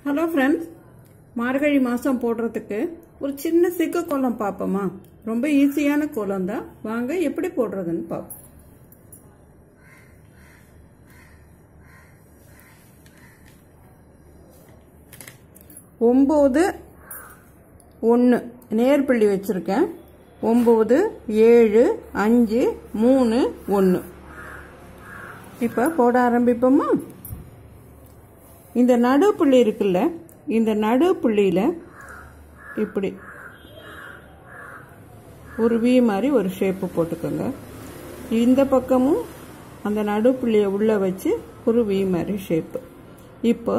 Hello friends, மார்கழி மாதம் போடுறதுக்கு ஒரு சின்ன சிக்கு கோலம் பார்ப்போமா? ரொம்ப ஈஸியான கோலம் தான். வாங்க எப்படி போடுறதுன்னு பார்ப்போம். ஒம்பது 1 நேர்புள்ளி வச்சுருக்கேன். 9 7 5 3 1. இப்போ போட ஆரம்பிப்போமா? இந்த நடுப்புள்ளி இருக்குல்ல, இந்த நடுப்புள்ளியில் இப்படி ஒரு வி மாதிரி ஒரு ஷேப்பு போட்டுக்கோங்க. இந்த பக்கமும் அந்த நடுப்புள்ளியை உள்ளே வச்சு ஒரு வி மாதிரி ஷேப்பு. இப்போ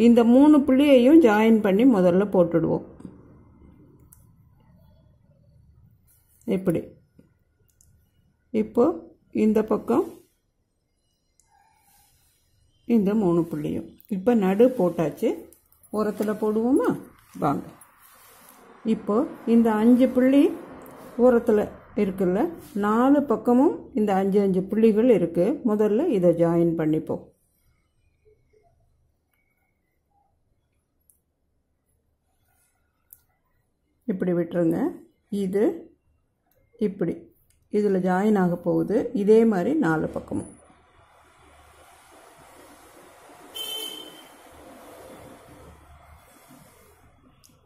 இந்த 3 புள்ளியையும் ஜாயின் பண்ணி முதல்ல போட்டுடுவோம். இப்படி. இப்போ இந்த பக்கம் இந்த 3 புள்ளியும் இப்போ நடு போட்டாச்சு. ஓரத்தில் போடுவோமா? வாங்க. இப்போ இந்த 5 புள்ளி ஓரத்தில் இருக்குல்ல, 4 பக்கமும் இந்த 5 புள்ளிகள் இருக்கு. முதல்ல இதை ஜாயின் பண்ணிப்போம். இப்படி விட்டுருங்க. இது இப்படி இதில் ஜாயின் ஆக போகுது. இதே மாதிரி 4 பக்கமும்.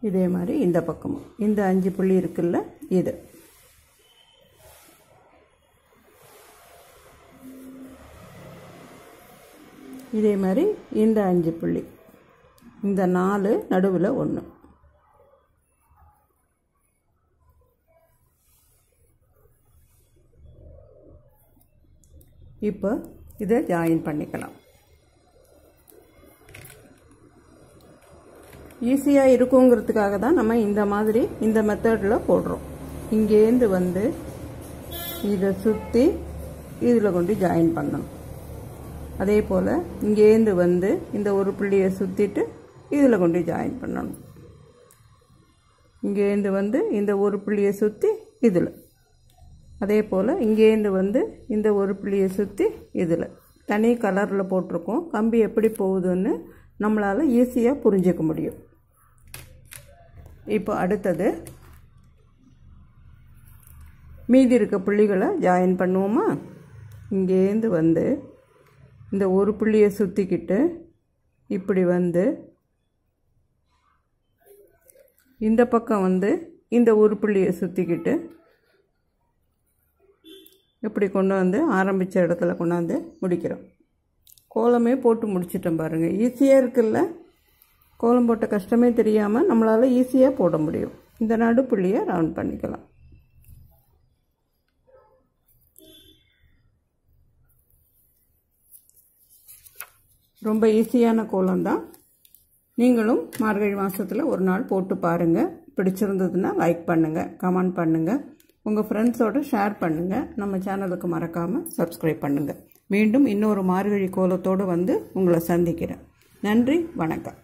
இதே மாதிரி இந்த பக்கமும் இந்த 5 புள்ளி இருக்குல்ல, இது இதே மாதிரி இந்த 5 புள்ளி, இந்த 4 நடுவில் 1. இப்போ இதை ஜாயின் பண்ணிக்கலாம். ஈஸியாக இருக்குங்கிறதுக்காக தான் நம்ம இந்த மாதிரி இந்த மெத்தடில் போடுறோம். இங்கேருந்து வந்து இதை சுற்றி இதில் கொண்டு ஜாயின் பண்ணணும். அதே போல் இங்கேருந்து வந்து இந்த ஒரு புள்ளியை சுற்றிட்டு இதில் கொண்டு ஜாயின் பண்ணணும். இங்கேருந்து வந்து இந்த ஒரு புள்ளியை சுற்றி இதில், அதே போல் இங்கேருந்து வந்து இந்த ஒரு புள்ளியை சுற்றி இதில். தனி கலரில் போட்டிருக்கோம். கம்பி எப்படி போகுதுன்னு நம்மளால் ஈஸியாக புரிஞ்சிக்க முடியும். இப்போ அடுத்தது மீதி இருக்க புள்ளிகளை ஜாயின் பண்ணுவோமா? இங்கேருந்து வந்து இந்த ஒரு புள்ளியை சுற்றிக்கிட்டு இப்படி வந்து இந்த பக்கம் வந்து இந்த ஒரு புள்ளியை சுற்றிக்கிட்டு இப்படி கொண்டு வந்து ஆரம்பித்த இடத்துல கொண்டாந்து முடிக்கிறோம். கோலமே போட்டு முடிச்சிட்டோம் பாருங்கள். ஈஸியாக இருக்குல்ல? கோலம் போட்ட கஷ்டமே தெரியாமல் நம்மளால் ஈஸியாக போட முடியும். இந்த நடுப்புள்ளியை ரவுண்ட் பண்ணிக்கலாம். ரொம்ப ஈஸியான கோலம் தான். நீங்களும் மார்கழி மாதத்தில் ஒரு நாள் போட்டு பாருங்கள். பிடிச்சிருந்ததுன்னா லைக் பண்ணுங்கள், கமெண்ட் பண்ணுங்கள், உங்கள் ஃப்ரெண்ட்ஸோடு ஷேர் பண்ணுங்கள். நம்ம சேனலுக்கு மறக்காமல் சப்ஸ்கிரைப் பண்ணுங்கள். மீண்டும் இன்னொரு மார்கழி கோலத்தோடு வந்து உங்களை சந்திக்கிறேன். நன்றி, வணக்கம்.